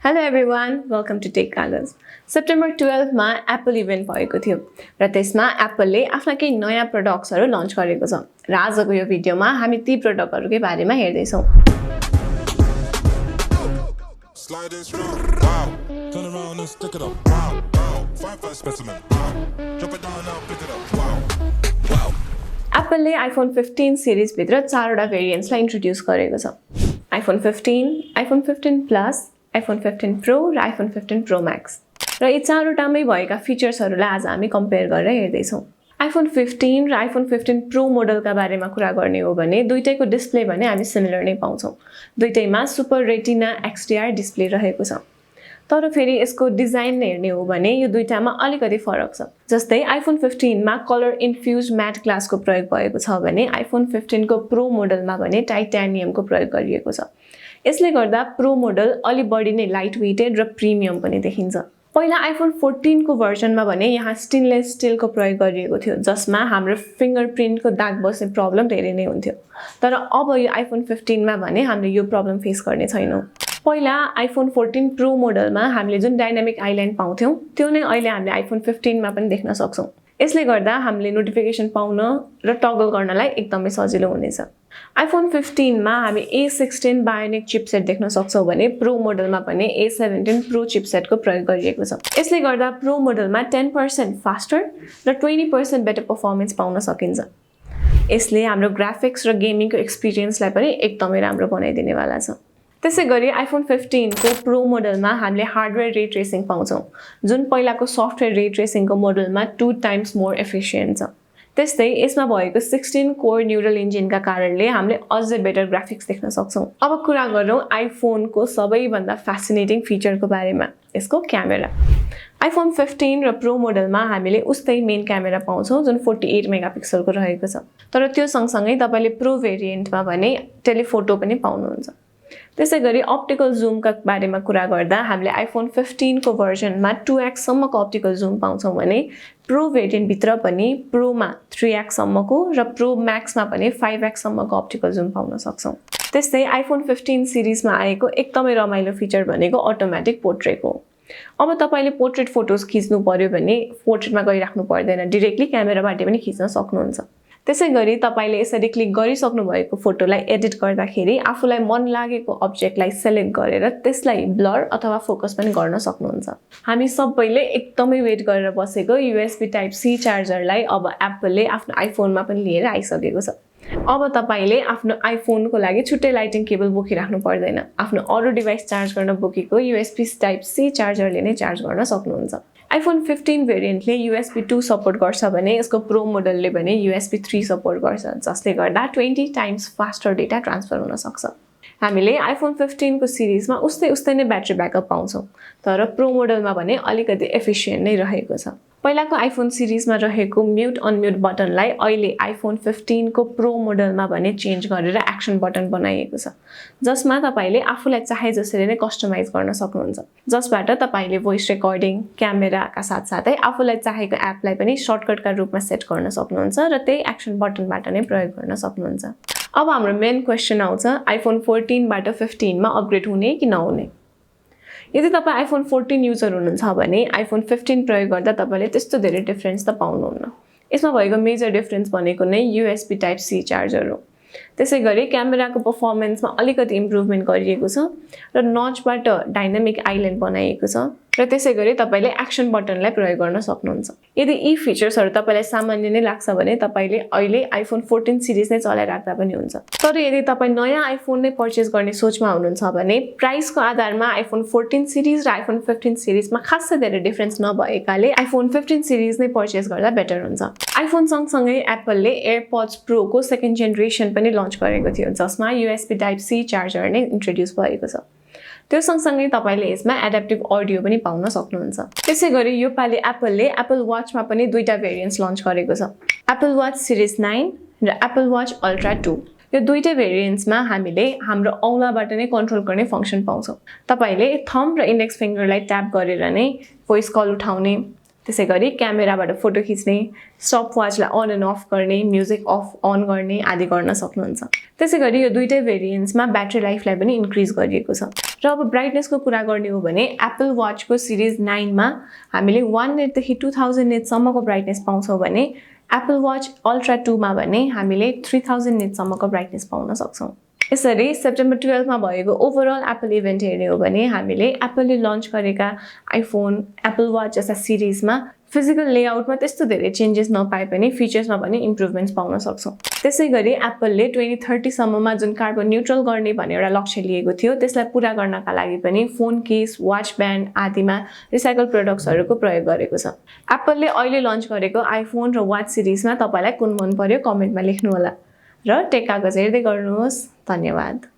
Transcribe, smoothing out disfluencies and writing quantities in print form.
Hello everyone, welcome to techkagaj. September 12 मा Apple event भएको थियो र त्यसमा एप्पलले आफ्ना केही नयाँ प्रोडक्ट्सहरु लन्च गरेको छ र आजको यो भिडियोमा हामी ती प्रोडक्टहरुकै बारेमा हेर्दै छौं। एप्पलले iPhone 15 सिरिज भित्र चारवटा भेरिएन्ट्सलाई इन्ट्रोड्युस गरेको छ। iPhone 15, iPhone 15 Plus, iPhone 15 Pro र iPhone 15 Pro Max। र यी चारवटामै भएका फिचर्सहरुलाई आज हामी कम्पेयर गरेर हेर्दै छौं। iPhone 15 र iPhone 15 Pro मोडलका बारेमा कुरा गर्ने हो भने दुईटैको डिस्प्ले भने हामी सिमिलर नै पाउँछौं। दुईटैमा सुपर रेटिना XDR डिस्प्ले रहेको छ। तर फेरि यसको डिजाइन हेर्ने हो भने यो दुईटामा अलिकति फरक छ। जस्तै iPhone 15 मा कलर इन्फ्युज्ड म्याट ग्लासको प्रयोग भएको छ भने iPhone 15 को Pro मोडलमा भने टाइटानियमको प्रयोग गरिएको छ। यसले गर्दा Pro मोडल अलि बढी नै लाइट वेटेड र प्रिमियम पनि देखिन्छ। पहिला iPhone 14 को भर्जनमा भने यहाँ स्टेनलेस स्टिलको प्रयोग गरिएको थियो जसमा हाम्रो फिंगरप्रिन्टको दाग बस्ने प्रब्लम धेरै नै हुन्थ्यो। तर अब यो iPhone 15 मा भने हामीले यो प्रब्लम फेस गर्ने छैनौं। पहिला iPhone 14 Pro मोडलमा हामीले जुन डायनामिक आइल्यान्ड पाउँथ्यौं त्यो नै अहिले हामीले iPhone 15 मा पनि देख्न सक्छौं। यसले गर्दा हामीले नोटिफिकेसन पाउन र टगल गर्नलाई एकदमै सजिलो हुनेछ। iPhone 15 मा हामी A16 बायोनिक चिपसेट देख्न सक्छौं भने Pro मोडलमा पनि A17 Pro चिपसेटको प्रयोग गरिएको छ। यसले गर्दा Pro मोडलमा 10% फास्टर र 20% बेटर परफर्मेन्स पाउन सकिन्छ। यसले हाम्रो ग्राफिक्स र गेमिङको एक्सपीरियन्सलाई पनि एकदमै राम्रो बनाइदिनेवाला छ। त्यसैगरी iPhone 15 को Pro मोडलमा हामीले हार्डवेयर रे ट्रेसिङ पाउँछौं जुन पहिलाको सफ्टवेयर रे ट्रेसिङको मोडलमा 2 टाइम्स मोर एफिसिएन्ट छ। त्यस्तै यसमा भएको 16 कोर न्यूरल इन्जिनका कारणले हामीले अझै बेटर ग्राफिक्स देख्न सक्छौं। अब कुरा गरौँ iPhone को सबैभन्दा फ्यासिनेटिङ फिचरको बारेमा, यसको क्यामेरा। iPhone 15 र Pro मोडलमा हामीले उस्तै मेन क्यामेरा पाउँछौं जुन 48 मेगापिक्सलको रहेको छ। तर त्यो सँगसँगै तपाईले Pro भेरिएन्टमा भने टेलिफोटो पनि पाउनुहुन्छ। त्यसैगरी अप्टिकल जुमका बारेमा कुरा गर्दा हामीले iPhone 15 को भर्जनमा 2x सम्मको अप्टिकल जुम पाउँछौं भने Pro भेरिएन्ट भित्र पनि Pro मा 3x सम्मको र Pro Max मा पनि 5x सम्मको अप्टिकल जुम पाउन सक्छौं। त्यस्तै iPhone 15 सिरिजमा आएको एकदमै रमाइलो फिचर भनेको अटोमेटिक पोर्ट्रेट हो। अब तपाईले पोर्ट्रेट फोटोज खिच्नु पर्यो भने पोर्ट्रेटमा गइराख्नु पर्दैन, डाइरेक्टली क्यामेराबाट पनि खिच्न सक्नुहुन्छ। त्यसैगरी तपाईले यसरी क्लिक गरिसक्नु भएको फोटोलाई एडिट गर्दाखेरि आफुलाई मन लागेको अब्जेक्टलाई सिलेक्ट गरेर त्यसलाई ब्लर अथवा फोकस पनि गर्न सक्नुहुन्छ। हामी सबैले एकदमै वेट गरेर बसेको USB टाइप C चार्जरलाई अब एप्पलले आफ्नो आइफोनमा पनि लिएर आइसकेको छ। अब तपाईले आफ्नो आइफोनको लागि छुट्टै लाइटिङ केबल बोकिराख्नु पर्दैन। आफ्नो अरु डिभाइस चार्ज गर्न बोकेको USB टाइप C चार्जरले नै चार्ज गर्न सक्नुहुन्छ। iPhone 15 भेरिएन्टले USB 2 सपोर्ट गर्छ भने यसको Pro मोडलले भने USB 3 सपोर्ट गर्छ जसले गर्दा 20 टाइम्स फास्टर डेटा ट्रान्सफर हुन सक्छ। हामीले iPhone 15 को सिरिजमा उस्तै नै ब्याट्री ब्याकअप पाउँछौं तर Pro मोडलमा भने अलिकति एफिसिएन्ट नै रहेको छ। पहिलाको iPhone सिरिजमा रहेको म्युट अनम्युट बटनलाई अहिले iPhone 15 को Pro मोडलमा भने चेन्ज गरेर एक्सन बटन बनाइएको छ जसमा तपाईले आफुलाई चाहे जसरी नै कस्टमाइज गर्न सक्नुहुन्छ। जसबाट तपाईले भोइस रेकर्डिङ, क्यामेराका साथसाथै आफुलाई चाहेको एपलाई पनि सर्टकटका रूपमा सेट गर्न सक्नुहुन्छ र त्यही एक्सन बटनबाट नै प्रयोग गर्न सक्नुहुन्छ। अब हाम्रो मेन क्वेशन आउँछ iPhone 14 बाट 15 मा अपग्रेड हुने कि नहुने। यदि तपाई iPhone 14 युजर हुनुहुन्छ भने iPhone 15 प्रयोग गर्दा तपाईले त्यस्तो धेरै डिफरेन्स त पाउनुहुन्न। यसमा भएको मेजर डिफरेन्स भनेको नै USB टाइप C चार्जर हो। त्यसैगरी क्यामेराको परफर्मेन्समा अलिकति इम्प्रुभमेन्ट गरिएको छ र नचबाट डायनामिक आइल्यान्ड बनाइएको छ र त्यसैगरी तपाईले एक्सन बटनलाई प्रयोग गर्न सक्नुहुन्छ। यदि यी फिचर्सहरु तपाईलाई सामान्य नै लाग्छ भने तपाईले अहिले iPhone 14 सिरिज नै चलाइराख्दा पनि हुन्छ। तर यदि तपाई नयाँ आइफोन नै पर्चेज गर्ने सोचमा हुनुहुन्छ भने प्राइसको आधारमा iPhone 14 सिरिज र iPhone 15 सिरिजमा खासै धेरै डिफरेन्स नभएकाले iPhone 15 सिरिज नै पर्चेज गर्दा बेटर हुन्छ। iPhone सँगसँगै एप्पलले AirPods Pro को सेकेन्ड जेनेरेसन पनि लन्च गरेको थियो जसमा USB टाइप C चार्जर नै इन्ट्रोड्युस भएको छ। त्यो सँगसँगै तपाईले यसमा एडाप्टिभ अडियो पनि पाउन सक्नुहुन्छ। त्यसैगरी यो पाली एप्पलले एप्पल वाचमा पनि दुईटा भेरिएन्ट्स लन्च गरेको छ, एप्पल वाच सिरिज 9 र एप्पल वाच अल्ट्रा 2। यो दुईटै भेरिएन्ट्समा हामीले हाम्रो औँलाबाट नै कन्ट्रोल गर्ने फंक्सन पाउँछौं। तपाईले थम्ब र इन्डेक्स फिंगरलाई ट्याप गरेर नै भोइस कल उठाउने, त्यसै गरी क्यामेराबाट फोटो खिच्ने, स्टप वाचलाई अन एन्ड अफ गर्ने, म्युजिक अफ अन गर्ने आदि गर्न सक्नुहुन्छ। त्यसै गरी यो दुईटै भेरिएन्ट्समा ब्याट्री लाइफलाई पनि इन्क्रिज गरिएको छ। र अब ब्राइटनेसको कुरा गर्ने हो भने एप्पल वाचको सिरिज 9 मा हामीले 1 निटदेखि 2000 निटसम्मको ब्राइटनेस पाउँछौँ भने एप्पल वाच अल्ट्रा 2 मा भने हामीले 3000 निटसम्मको ब्राइटनेस पाउन सक्छौँ। यसरी सेप्टेम्बर 12 मा भएको ओभरअल एप्पल इभेन्ट हेर्ने हो भने हामीले एप्पलले लन्च गरेका आइफोन, एप्पल वाच जस्ता सिरिजमा फिजिकल लेआउटमा त्यस्तो धेरै चेन्जेस नपाए पनि फिचर्समा पनि इम्प्रुभमेन्ट्स पाउन सक्छौँ। त्यसै गरी एप्पलले 2030 सम्ममा जुन कार्बन न्युट्रल गर्ने भन्ने एउटा लक्ष्य लिएको थियो त्यसलाई पूरा गर्नका लागि पनि फोन केस, वाच ब्यान्ड आदिमा रिसाइकल प्रोडक्ट्सहरूको प्रयोग गरेको छ। एप्पलले अहिले लन्च गरेको आइफोन र वाच सिरिजमा तपाईलाई कुन मन पर्यो कमेन्टमा लेख्नु होला र टेक कागज हेर्दै गर्नुहोस्। धन्यवाद।